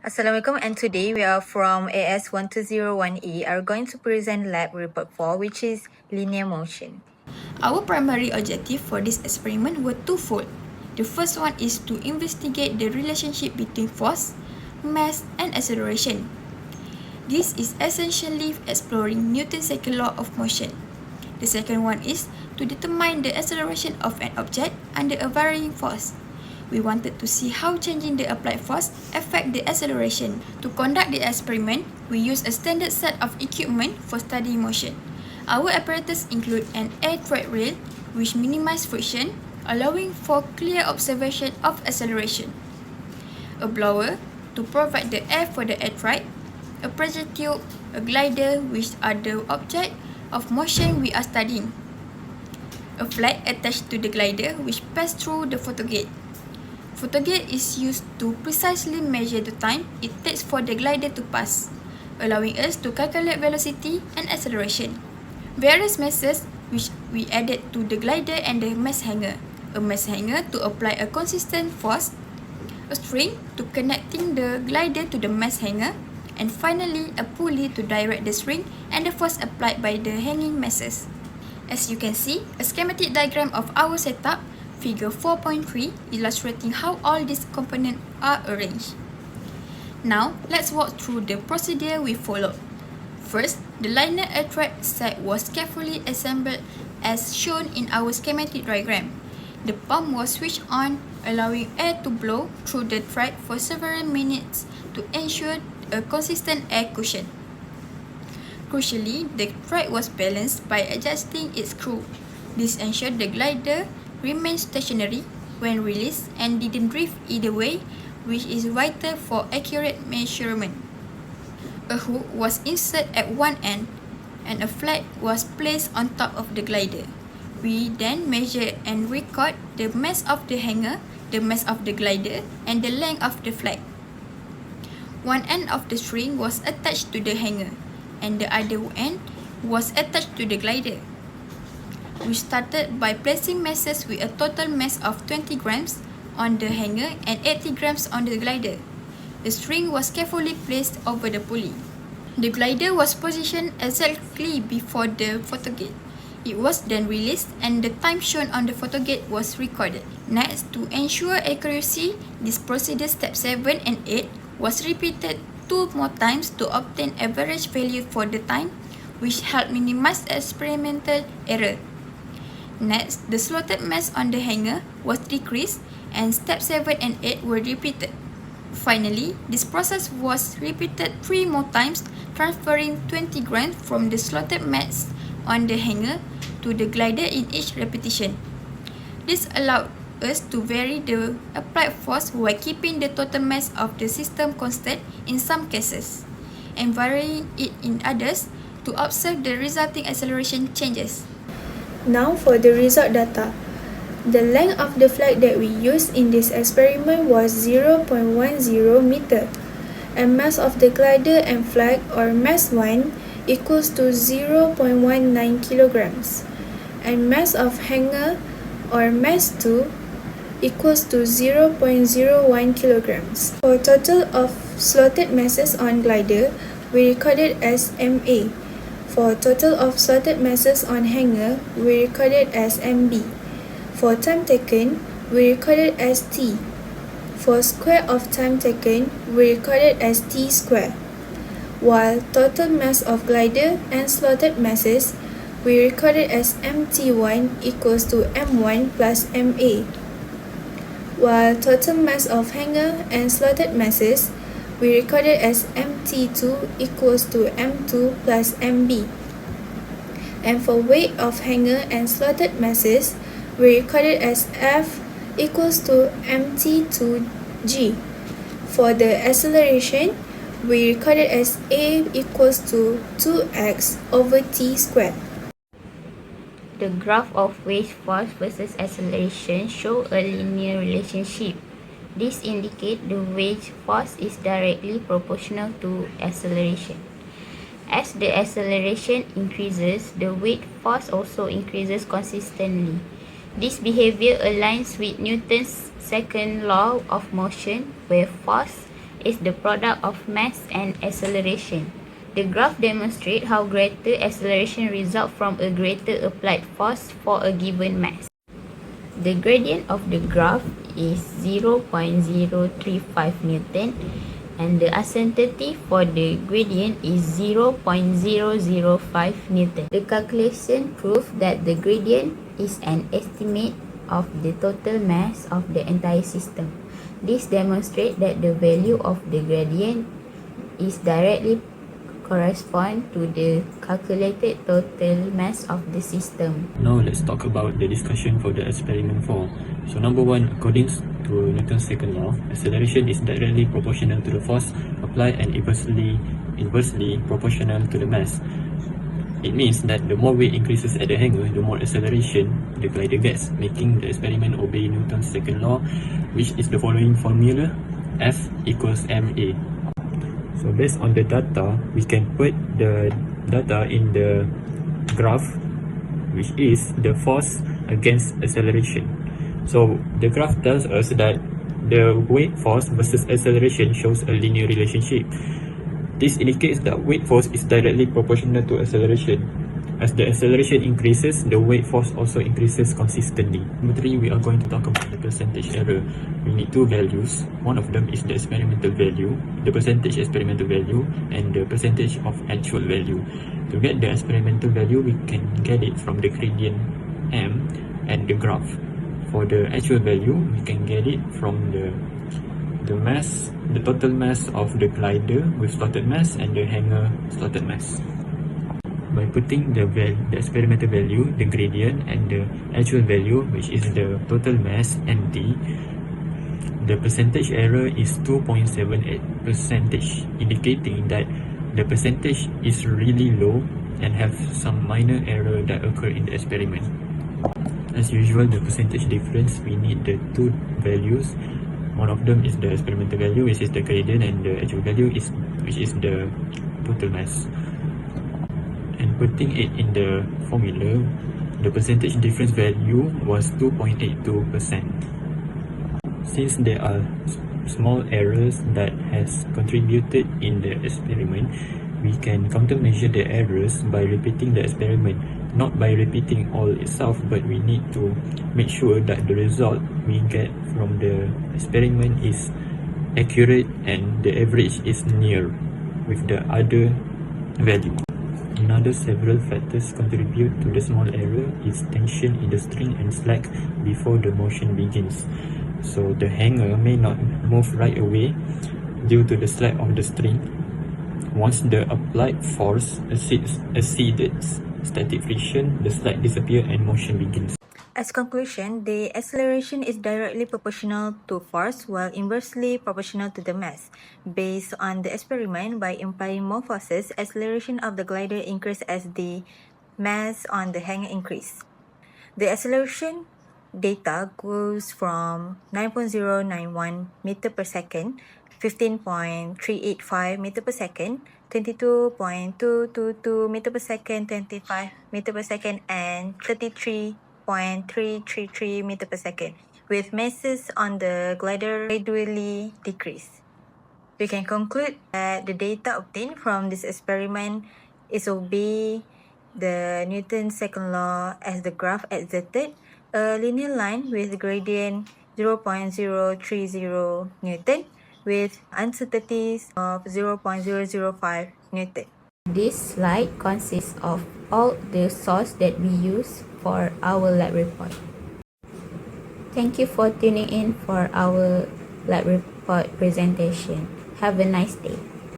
Assalamualaikum, and today we are from AS1201E are going to present lab report 4, which is linear motion. Our primary objective for this experiment were twofold. The first one is to investigate the relationship between force, mass, and acceleration. This is essentially exploring Newton's second law of motion. The second one is to determine the acceleration of an object under a varying force. We wanted to see how changing the applied force affect the acceleration. To conduct the experiment, we used a standard set of equipment for studying motion. Our apparatus include an air tread rail, which minimizes friction, allowing for clear observation of acceleration, a blower to provide the air for the air tread, a pressure tube, a glider, which are the object of motion we are studying, a flag attached to the glider which passes through the photogate. Photogate is used to precisely measure the time it takes for the glider to pass, allowing us to calculate velocity and acceleration. Various masses which we added to the glider and the mass hanger. A mass hanger to apply a consistent force, a string to connecting the glider to the mass hanger, and finally a pulley to direct the string and the force applied by the hanging masses. As you can see, a schematic diagram of our setup, figure 4.3, illustrating how all these components are arranged. Now, let's walk through the procedure we followed. First, the linear air tread set was carefully assembled as shown in our schematic diagram. The pump was switched on, allowing air to blow through the tread for several minutes to ensure a consistent air cushion. Crucially, the tread was balanced by adjusting its screw. This ensured the glider remained stationary when released and didn't drift either way, which is vital for accurate measurement. A hook was inserted at one end, and a flag was placed on top of the glider. We then measured and record the mass of the hanger, the mass of the glider, and the length of the flag. One end of the string was attached to the hanger, and the other end was attached to the glider. We started by placing masses with a total mass of 20 grams on the hanger and 80 grams on the glider. The string was carefully placed over the pulley. The glider was positioned exactly before the photogate. It was then released and the time shown on the photogate was recorded. Next, to ensure accuracy, this procedure step 7 and 8 was repeated 2 more times to obtain average value for the time, which helped minimize experimental error. Next, the slotted mass on the hanger was decreased and step 7 and 8 were repeated. Finally, this process was repeated 3 more times, transferring 20 grams from the slotted mass on the hanger to the glider in each repetition. This allowed us to vary the applied force while keeping the total mass of the system constant in some cases, and varying it in others to observe the resulting acceleration changes. Now for the result data. The length of the flag that we used in this experiment was 0.10 meter, and mass of the glider and flag, or mass 1, equals to 0.19 kilograms, and mass of hanger, or mass 2, equals to 0.01 kilograms. For total of slotted masses on glider, we recorded as MA. For total of slotted masses on hanger, we recorded as MB. For time taken, we recorded as T. For square of time taken, we recorded as T square. While total mass of glider and slotted masses, we recorded as MT1 equals to M1 plus MA. While total mass of hanger and slotted masses, we recorded as MT2 equals to M2 plus MB. And for weight of hanger and slotted masses, we recorded as F equals to MT2G. For the acceleration, we recorded as A equals to 2x over T squared. The graph of wave force versus acceleration show a linear relationship. This indicates the wave force is directly proportional to acceleration. As the acceleration increases, the weight force also increases consistently. This behavior aligns with Newton's second law of motion, where force is the product of mass and acceleration. The graph demonstrates how greater acceleration results from a greater applied force for a given mass. The gradient of the graph is 0.035 Newton and the asymptotic for the gradient is 0.005 Newton. The calculation proves that the gradient is an estimate of the total mass of the entire system. This demonstrates that the value of the gradient is directly correspond to the calculated total mass of the system. Now let's talk about the discussion for the experiment 4. So number 1, according to Newton's second law, acceleration is directly proportional to the force applied and inversely proportional to the mass. It means that the more weight increases at the hanger, the more acceleration the glider gets, making the experiment obey Newton's second law, which is the following formula: F equals ma. So based on the data, we can put the data in the graph, which is the force against acceleration. So the graph tells us that the weight force versus acceleration shows a linear relationship. This indicates that weight force is directly proportional to acceleration. As the acceleration increases, the weight force also increases consistently. Number 3, we are going to talk about the percentage error. We need two values. One of them is the experimental value, the percentage experimental value, and the percentage of actual value. To get the experimental value, we can get it from the gradient m and the graph. For the actual value, we can get it from the mass, the total mass of the glider with slotted mass and the hanger slotted mass. By putting the experimental value, the gradient, and the actual value, which is the total mass mt, the percentage error is 2.78%, indicating that the percentage is really low and have some minor error that occur in the experiment. As usual, the percentage difference, we need the two values. One of them is the experimental value, which is the gradient, and the actual value which is the total mass. And putting it in the formula, the percentage difference value was 2.82%. Since there are small errors that has contributed in the experiment, we can countermeasure the errors by repeating the experiment, not by repeating all itself, but we need to make sure that the result we get from the experiment is accurate and the average is near with the other value. Another several factors contribute to the small error is tension in the string and slack before the motion begins. So the hanger may not move right away due to the slack of the string. Once the applied force exceeds static friction, the slack disappears and motion begins. As conclusion, the acceleration is directly proportional to force while inversely proportional to the mass. Based on the experiment, by applying more forces, acceleration of the glider increases as the mass on the hanger increases. The acceleration data goes from 9.091 meter per second, 15.385 meter per second, 22.222 meter per second, 25 meter per second, and 33.333 meter per second, with masses on the glider gradually decrease. We can conclude that the data obtained from this experiment is obey the Newton's second law as the graph exerted a linear line with gradient 0.030 Newton with uncertainties of 0.005 Newton. This slide consists of all the sources that we use for our lab report. Thank you for tuning in for our lab report presentation. Have a nice day.